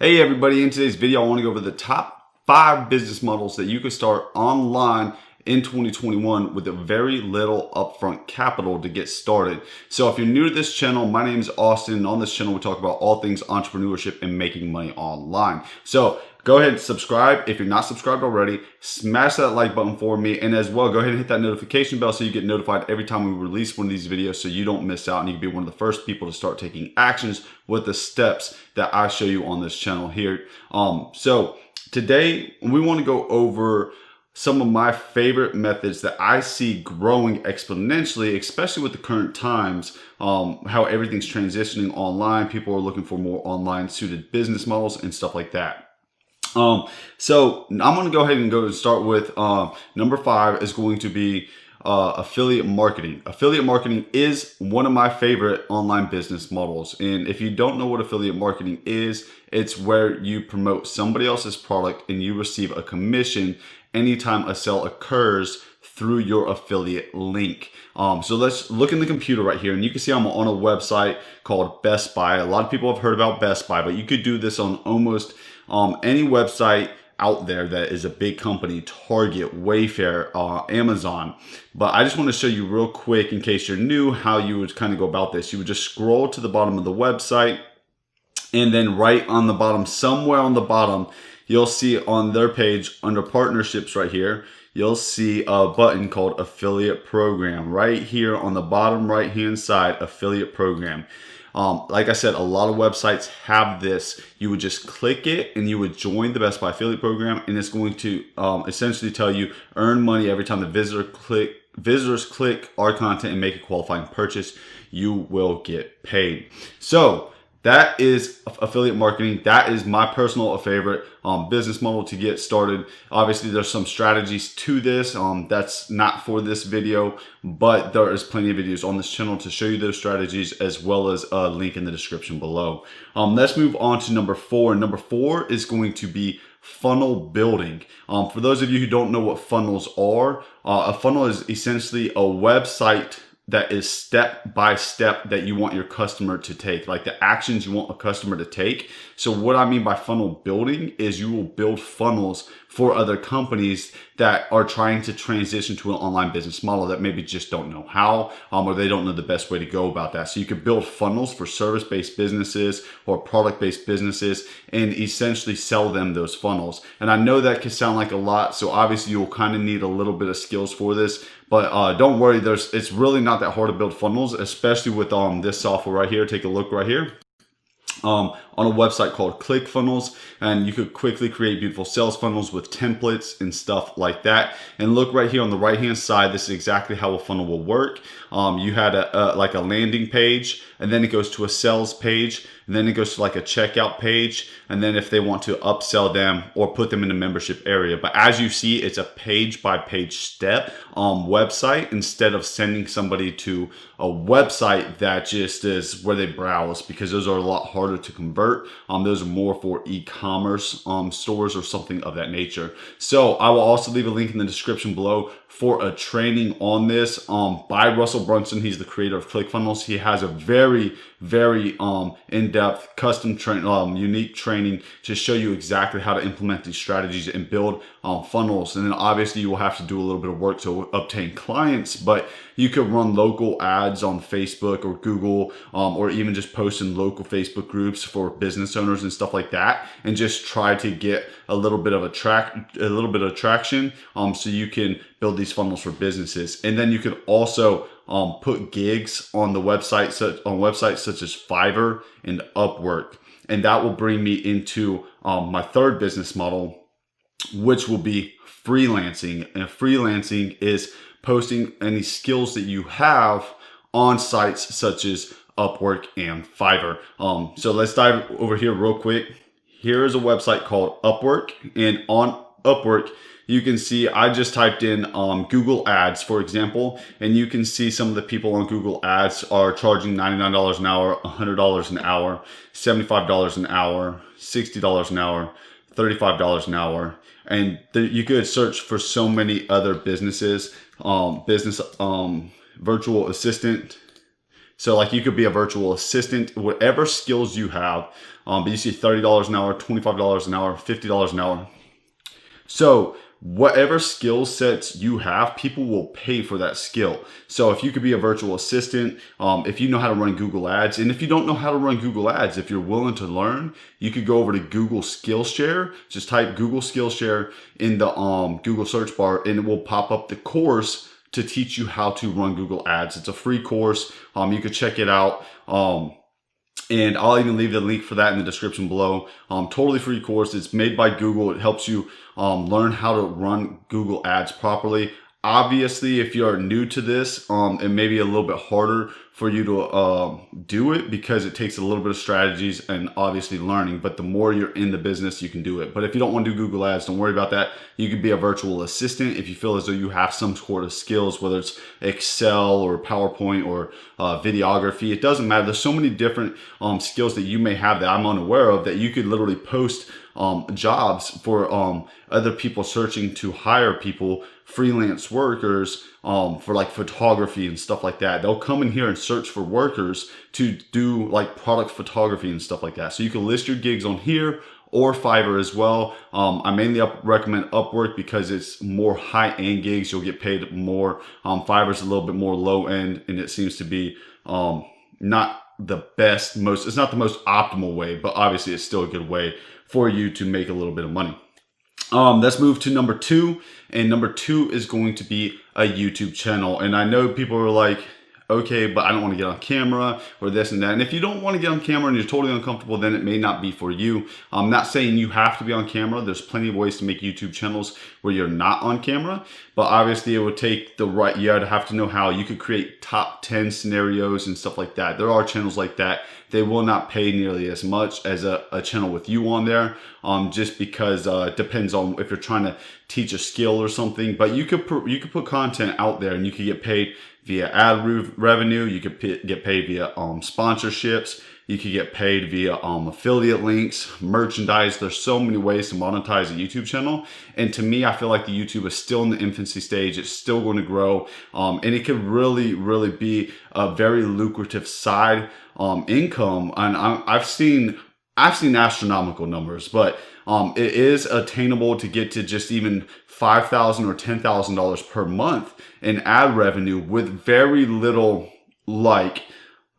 Hey everybody, in today's video I want to go over the top 5 business models that you can start online in 2021 with a very little upfront capital to get started. So if you're new to this channel, my name is Austin, and on this channel we talk about all things entrepreneurship and making money online. So go ahead and subscribe. If you're not subscribed already, smash that like button for me, and as well go ahead and hit that notification bell so you get notified every time we release one of these videos so you don't miss out and you can be one of the first people to start taking actions with the steps that I show you on this channel here. So today we want to go over some of my favorite methods that I see growing exponentially, especially with the current times, how everything's transitioning online. People are looking for more online suited business models and stuff like that. So I'm going to go ahead and start with number 5 is going to be affiliate marketing. Affiliate marketing is one of my favorite online business models. And if you don't know what affiliate marketing is, it's where you promote somebody else's product and you receive a commission anytime a sale occurs through your affiliate link. So let's look in the computer right here, and you can see I'm on a website called Best Buy. A lot of people have heard about Best Buy, but you could do this on almost any website out there that is a big company: Target, Wayfair, Amazon. But I just want to show you real quick, in case you're new, how you would kind of go about this. You would just scroll to the bottom of the website, and then right on the bottom, somewhere on the bottom, you'll see on their page under partnerships right here, you'll see a button called affiliate program right here on the bottom right hand side, affiliate program. Like I said, a lot of websites have this. You would just click it and you would join the Best Buy affiliate program, and it's going to essentially tell you earn money every time the visitors click our content and make a qualifying purchase. You will get paid. So that is affiliate marketing. That is my personal favorite business model to get started. Obviously, there's some strategies to this. That's not for this video, but there is plenty of videos on this channel to show you those strategies, as well as a link in the description below. Let's move on to number 4. Number 4 is going to be funnel building. For those of you who don't know what funnels are, a funnel is essentially a website that is step by step that you want your customer to take, like the actions you want a customer to take. So what I mean by funnel building is you will build funnels for other companies that are trying to transition to an online business model that maybe just don't know how, or they don't know the best way to go about that. So you could build funnels for service-based businesses or product-based businesses and essentially sell them those funnels. And I know that can sound like a lot, so obviously you'll kind of need a little bit of skills for this, but don't worry, it's really not that hard to build funnels, especially with this software right here. Take a look right here. On a website called ClickFunnels, and you could quickly create beautiful sales funnels with templates and stuff like that. And look right here on the right hand side, this is exactly how a funnel will work. You had like a landing page, and then it goes to a sales page, and then it goes to like a checkout page, and then if they want to upsell them or put them in a membership area. But as you see, it's a page by page step website, instead of sending somebody to a website that just is where they browse, because those are a lot harder to convert. Those are more for e-commerce stores or something of that nature. So I will also leave a link in the description below for a training on this by Russell Brunson. He's the creator of ClickFunnels. He has a very, very in-depth, custom unique training to show you exactly how to implement these strategies and build funnels. And then obviously you will have to do a little bit of work to obtain clients, but you could run local ads on Facebook or Google, or even just post in local Facebook groups for business owners and stuff like that, and just try to get a little bit of traction, so you can build these funnels for businesses. And then you could also put gigs on the website, websites such as Fiverr and Upwork, and that will bring me into my third business model, which will be freelancing. And freelancing is posting any skills that you have on sites such as Upwork and Fiverr. So let's dive over here real quick. Here is a website called Upwork, and on Upwork, you can see I just typed in Google Ads, for example, and you can see some of the people on Google Ads are charging $99 an hour, $100 an hour, $75 an hour, $60 an hour, $35 an hour. And you could search for so many other businesses, virtual assistant, So like you could be a virtual assistant, whatever skills you have. But you see $30 an hour, $25 an hour, $50 an hour. So whatever skill sets you have, people will pay for that skill. So if you could be a virtual assistant, if you know how to run Google Ads, and if you don't know how to run Google Ads, if you're willing to learn, you could go over to Google Skillshare. Just type Google Skillshare in the Google search bar, and it will pop up the course to teach you how to run Google Ads. It's a free course. You could check it out. And I'll even leave the link for that in the description below. Totally free course. It's made by Google. It helps you learn how to run Google Ads properly. Obviously, if you're new to this, it may be a little bit harder for you to do it because it takes a little bit of strategies and obviously learning. But the more you're in the business, you can do it. But if you don't want to do Google Ads, don't worry about that. You could be a virtual assistant if you feel as though you have some sort of skills, whether it's Excel or PowerPoint or videography. It doesn't matter. There's so many different skills that you may have that I'm unaware of that you could literally post jobs for other people searching to hire people, freelance workers, for like photography and stuff like that. They'll come in here and search for workers to do like product photography and stuff like that. So you can list your gigs on here or Fiverr as well. I mainly recommend Upwork because it's more high-end gigs. You'll get paid more. Fiverr's a little bit more low-end, and it seems to be not the best, it's not the most optimal way, but obviously it's still a good way for you to make a little bit of money. Let's move to number 2, and number 2 is going to be a YouTube channel. And I know people are like, okay, but I don't want to get on camera or this and that. And if you don't want to get on camera and you're totally uncomfortable, then it may not be for you. I'm not saying you have to be on camera. There's plenty of ways to make YouTube channels where you're not on camera, but obviously it would take the right, you would have to know how. You could create top 10 scenarios and stuff like that. There are channels like that. They will not pay nearly as much as a channel with you on there, just because it depends on if you're trying to teach a skill or something. But you could put content out there and you could get paid via ad revenue. You could get paid via sponsorships. You could get paid via affiliate links, merchandise. There's so many ways to monetize a YouTube channel. And to me, I feel like the YouTube is still in the infancy stage. It's still going to grow. And it could really, really be a very lucrative side income. And I've seen astronomical numbers, but it is attainable to get to just even $5,000 or $10,000 per month in ad revenue with very little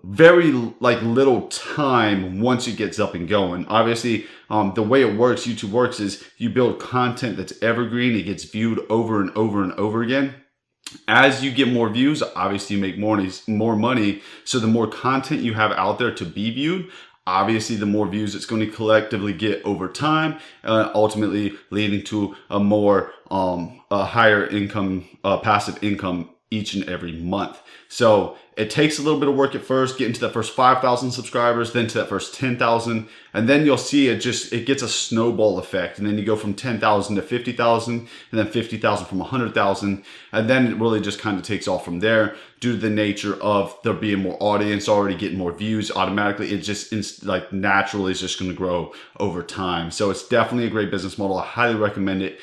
little time once it gets up and going. Obviously, the way it works, YouTube works, is you build content that's evergreen. It gets viewed over and over and over again. As you get more views, obviously you make more money. So the more content you have out there to be viewed, obviously the more views it's going to collectively get over time, ultimately leading to a more a higher income, passive income each and every month. So it takes a little bit of work at first, getting to that first 5,000 subscribers, then to that first 10,000, and then you'll see it gets a snowball effect. And then you go from 10,000 to 50,000, and then 50,000 from 100,000. And then it really just kind of takes off from there due to the nature of there being more audience, already getting more views automatically. It just like naturally is just going to grow over time. So it's definitely a great business model. I highly recommend it.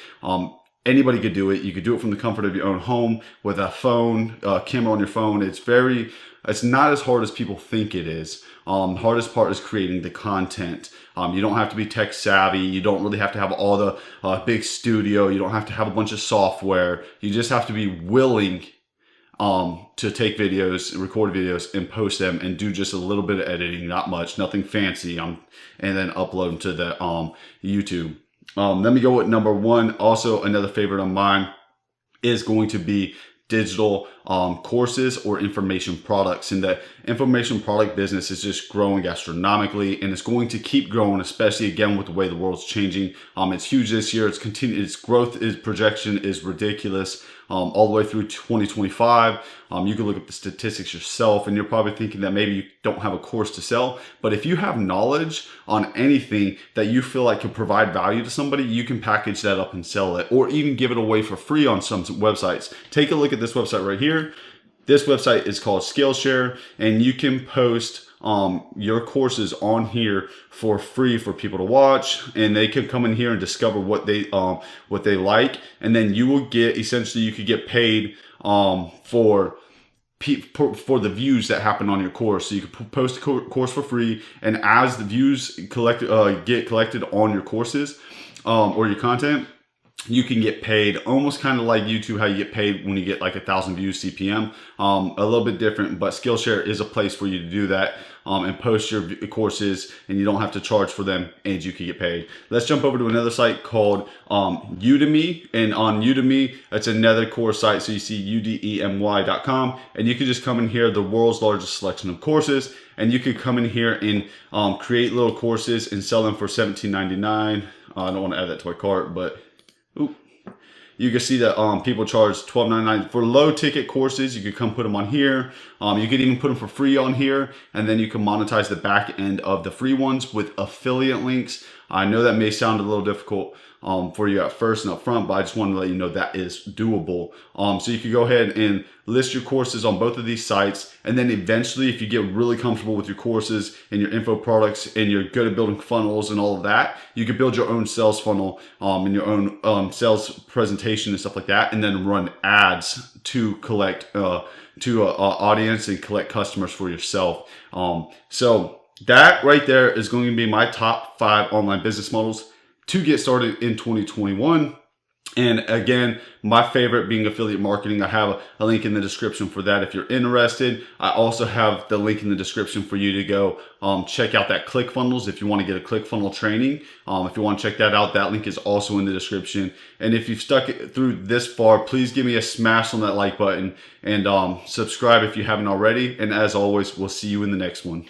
Anybody could do it. You could do it from the comfort of your own home with a phone, camera on your phone. It's not as hard as people think it is. The hardest part is creating the content. You don't have to be tech savvy. You don't really have to have all the big studio. You don't have to have a bunch of software. You just have to be willing to take videos, record videos, and post them, and do just a little bit of editing, not much, nothing fancy, and then upload them to the YouTube. Let me go with number 1. Also, another favorite of mine is going to be digital courses or information products. And the information product business is just growing astronomically, and it's going to keep growing, especially again with the way the world's changing. It's huge this year. Its growth projection is ridiculous. All the way through 2025. You can look up the statistics yourself, and you're probably thinking that maybe you don't have a course to sell. But if you have knowledge on anything that you feel like could provide value to somebody, you can package that up and sell it, or even give it away for free on some websites. Take a look at this website right here. This website is called Skillshare, and you can post your courses on here for free for people to watch, and they can come in here and discover what they like, and then you will get, essentially you could get paid for for the views that happen on your course. So you can post a course for free, and as the views get collected on your courses or your content, you can get paid almost kind of like YouTube, how you get paid when you get like 1,000 views CPM. A little bit different, but Skillshare is a place for you to do that and post your courses, and you don't have to charge for them, and you can get paid. Let's jump over to another site called Udemy, and on Udemy, it's another course site. So you see udemy.com, and you can just come in here, the world's largest selection of courses, and you could come in here and create little courses and sell them for $17.99. I don't want to add that to my cart, but you can see that people charge $12.99 for low ticket courses. You could come put them on here. You could even put them for free on here, and then you can monetize the back end of the free ones with affiliate links. I know that may sound a little difficult for you at first and up front, but I just wanted to let you know that is doable. So you can go ahead and list your courses on both of these sites, and then eventually, if you get really comfortable with your courses and your info products and you're good at building funnels and all of that, you can build your own sales funnel and your own sales presentation and stuff like that, and then run ads to collect audience and collect customers for yourself. So that right there is going to be my top 5 online business models to get started in 2021. And again, my favorite being affiliate marketing. I have a link in the description for that if you're interested. I also have the link in the description for you to go check out that ClickFunnels if you want to get a ClickFunnel training. If you want to check that out, that link is also in the description. And if you've stuck it through this far, please give me a smash on that like button and subscribe if you haven't already. And as always, we'll see you in the next one.